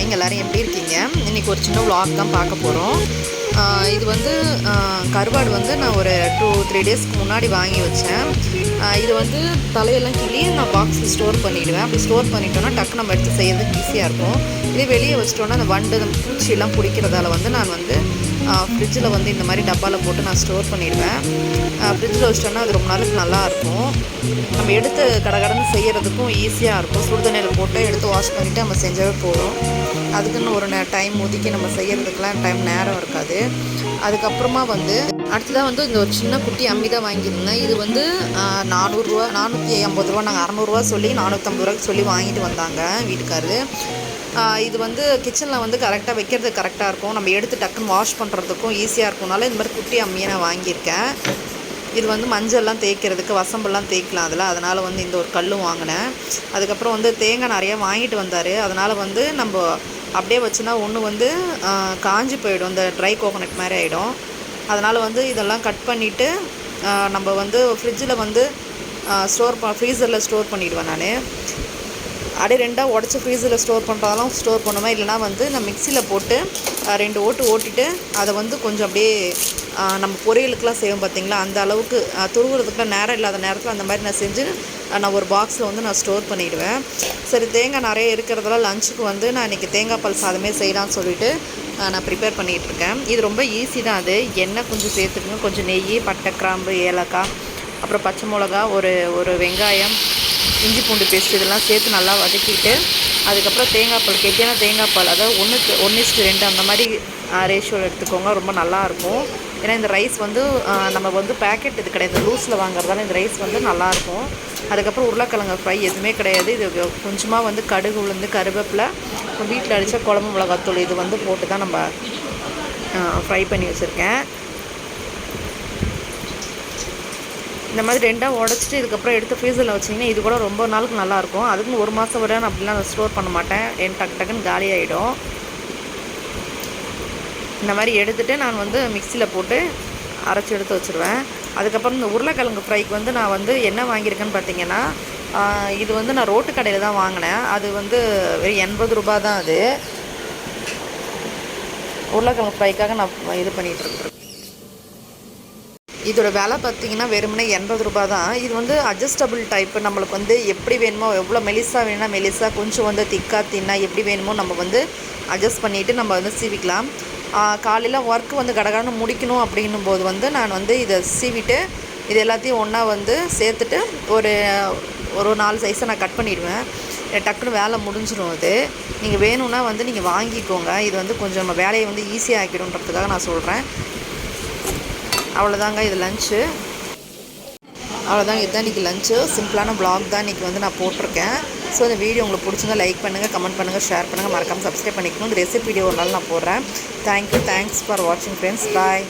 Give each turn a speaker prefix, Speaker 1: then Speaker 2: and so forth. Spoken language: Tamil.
Speaker 1: மார்னிங். எல்லோரும் எப்படி இருக்கீங்க? இன்றைக்கி ஒரு சின்ன vlog தான் பார்க்க போகிறோம். இது வந்து கருவாடு வந்து நான் ஒரு 2-3 டேஸ்க்கு முன்னாடி வாங்கி வச்சேன். இது வந்து தலையெல்லாம் கிள்ளி நான் பாக்ஸில் ஸ்டோர் பண்ணிவிடுவேன். அப்படி ஸ்டோர் பண்ணிட்டோன்னா டக்கு நம்ம எடுத்து செய்யறதுக்கு ஈஸியாக இருக்கும். இதே வெளியே வச்சிட்டோன்னா அந்த வண்டு பூச்சியெல்லாம் பிடிக்கிறதால வந்து நான் வந்து ஃப்ரிட்ஜில் வந்து இந்த மாதிரி டப்பாவில் போட்டு நான் ஸ்டோர் பண்ணிடுவேன். ஃப்ரிட்ஜில் வச்சிட்டோன்னா அது ரொம்ப நாளுக்கு நல்லாயிருக்கும். நம்ம எடுத்து கடகடன்னு செய்கிறதுக்கும் ஈஸியாக இருக்கும். சுடுதண்ணியில் போட்டு எடுத்து வாஷ் பண்ணிவிட்டு நம்ம செஞ்சாவே போதும். அதுக்குன்னு ஒரு டைம் ஒதுக்கி நம்ம செய்கிறதுக்கெலாம் நேரம் இருக்காது. அதுக்கப்புறமா வந்து அடுத்ததாக வந்து இந்த ஒரு சின்ன குட்டி அம்மி தான் வாங்கியிருந்தேன். இது வந்து 400 450 நாங்கள் 600 சொல்லி 450 சொல்லி வாங்கிட்டு வந்தாங்க வீட்டுக்காரு. இது வந்து கிச்சனில் வந்து கரெக்டாக வைக்கிறதுக்கு கரெக்டாக இருக்கும். நம்ம எடுத்து டக்குன்னு வாஷ் பண்ணுறதுக்கும் ஈஸியாக இருக்கும்னால இந்த மாதிரி குட்டி அம்மியை நான் வாங்கியிருக்கேன். இது வந்து மஞ்சள்லாம் தேய்க்கிறதுக்கு வசம்பெல்லாம் தேய்க்கலாம் அதனால் வந்து இந்த ஒரு கல்லும் வாங்கினேன். அதுக்கப்புறம் வந்து தேங்காய் நிறையா வாங்கிட்டு வந்தார். அதனால் வந்து நம்ம அப்படியே வச்சுன்னா ஒன்று வந்து காஞ்சி போயிடும், இந்த ட்ரை கோகோனட் மாதிரி ஆகிடும். அதனால் வந்து இதெல்லாம் கட் பண்ணிவிட்டு நம்ம வந்து ஃப்ரிட்ஜில் வந்து ஃப்ரீசரில் ஸ்டோர் பண்ணிவிடுவேன். நான் அப்படியே ரெண்டாக உடச்சி ஃப்ரீசரில் ஸ்டோர் பண்ணுறதெல்லாம் ஸ்டோர் பண்ணுவேன். இல்லைனா வந்து நான் மிக்சியில் போட்டு 2 ஓட்டு ஓட்டிட்டு அதை வந்து கொஞ்சம் அப்படியே நம்ம பொரியலுக்கெலாம் செய்வோம் பார்த்திங்களா, அந்த அளவுக்கு துருவுறதுக்குலாம் நேரம் இல்லாத நேரத்தில் அந்த மாதிரி நான் செஞ்சு நான் ஒரு பாக்ஸில் வந்து நான் ஸ்டோர் பண்ணிவிடுவேன். சரி, தேங்காய் நிறைய இருக்கிறதெல்லாம் லஞ்சுக்கு வந்து நான் இன்றைக்கி தேங்காய் பால் சாதமே செய்யலான்னு சொல்லிவிட்டு நான் ப்ரிப்பேர் பண்ணிகிட்ருக்கேன். இது ரொம்ப ஈஸி தான். அது எண்ணெய் கொஞ்சம் சேர்த்துக்குங்க, கொஞ்சம் நெய், பட்டை, கிராம்பு, ஏலக்காய், அப்புறம் பச்சை மிளகா, ஒரு வெங்காயம், இஞ்சி பூண்டு பேஸ்ட் இதெல்லாம் சேர்த்து நல்லா வதக்கிட்டு அதுக்கப்புறம் தேங்காய் பால், கெட்டியான தேங்காய் பால், அதாவது 1:2 அந்த மாதிரி ரேஷியோவில் எடுத்துக்கோங்க. ரொம்ப நல்லாயிருக்கும். ஏன்னா இந்த ரைஸ் வந்து நம்ம வந்து பேக்கெட் இது கிடையாது, லூஸில் வாங்குறதால இந்த ரைஸ் வந்து நல்லாயிருக்கும். அதுக்கப்புறம் உருளைக்கிழங்கு ஃப்ரை எதுவுமே கிடையாது. இது கொஞ்சமாக வந்து கடுகு, உளுந்து, கருவேப்பிலை, வீட்டில் அடித்த குழம்பு மிளகாத்தூள் இது வந்து போட்டு தான் நம்ம ஃப்ரை பண்ணி வச்சுருக்கேன். இந்த மாதிரி 2ஆக உடச்சிட்டு இதுக்கப்புறம் எடுத்து ஃப்ரீசரில் வச்சிங்கன்னா இது கூட ரொம்ப நாளுக்கு நல்லாயிருக்கும். அதுக்குன்னு 1 மாதம் வரை நான் அப்படிலாம் ஸ்டோர் பண்ண மாட்டேன். டக்குன்னு காலியாகிடும். இந்த மாதிரி எடுத்துகிட்டு நான் வந்து மிக்சியில் போட்டு அரைச்சி எடுத்து வச்சுருவேன். அதுக்கப்புறம் இந்த உருளைக்கிழங்கு ஃப்ரைக்கு வந்து நான் வந்து என்ன வாங்கியிருக்கேன்னு பார்த்தீங்கன்னா, இது வந்து நான் ரோட்டு கடையில் தான் வாங்கினேன். அது வந்து வெறும் 80 ரூபா தான். அது உருளைக்கிழங்கு ஃப்ரைக்காக நான் இது பண்ணிகிட்ருக்கேன். இதோட விலை பார்த்திங்கன்னா வெறுமனே 80 ரூபா தான். இது வந்து அட்ஜஸ்டபிள் டைப்பு. நம்மளுக்கு வந்து எப்படி வேணுமோ, எவ்வளோ மெலிசாக வேணும்னா மெலிசாக, கொஞ்சம் வந்து திக்காக தின்னா எப்படி வேணுமோ நம்ம வந்து அட்ஜஸ்ட் பண்ணிவிட்டு நம்ம வந்து சீவிக்கலாம். காலையில் ஒர்க்கு வந்து கடகடன்னு முடிக்கணும் அப்படின்னும் போது வந்து நான் வந்து இதை சீவிட்டு இது எல்லாத்தையும் ஒன்றா வந்து சேர்த்துட்டு ஒரு 4 சைஸை நான் கட் பண்ணிவிடுவேன். டக்குன்னு வேலை முடிஞ்சிடும். அது நீங்கள் வேணும்னா வந்து நீங்கள் வாங்கிக்கோங்க. இது வந்து கொஞ்சம் நம்ம வேலையை வந்து ஈஸியாக ஆக்கிடுன்றதுக்காக நான் சொல்கிறேன். அவ்வளோதாங்க, இது லஞ்சு. அவ்வளோதாங்க, இதுதான் இன்றைக்கி லஞ்சு. சிம்பிளான vlog தான் இன்றைக்கி வந்து நான் போட்டிருக்கேன். ஸோ இந்த வீடியோ உங்களுக்கு பிடிச்சிருந்தா லைக் பண்ணுங்கள், கமெண்ட் பண்ணுங்கள், ஷேர் பண்ணுங்கள், மறக்காமல் சப்ஸ்கிரைப் பண்ணிக்கணும். இந்த ரெசிபி வீடியோ ஒரு நாள் நான் போடுறேன். தேங்க்ஸ் ஃபார் வாட்சிங் ஃப்ரெண்ட்ஸ். பாய்.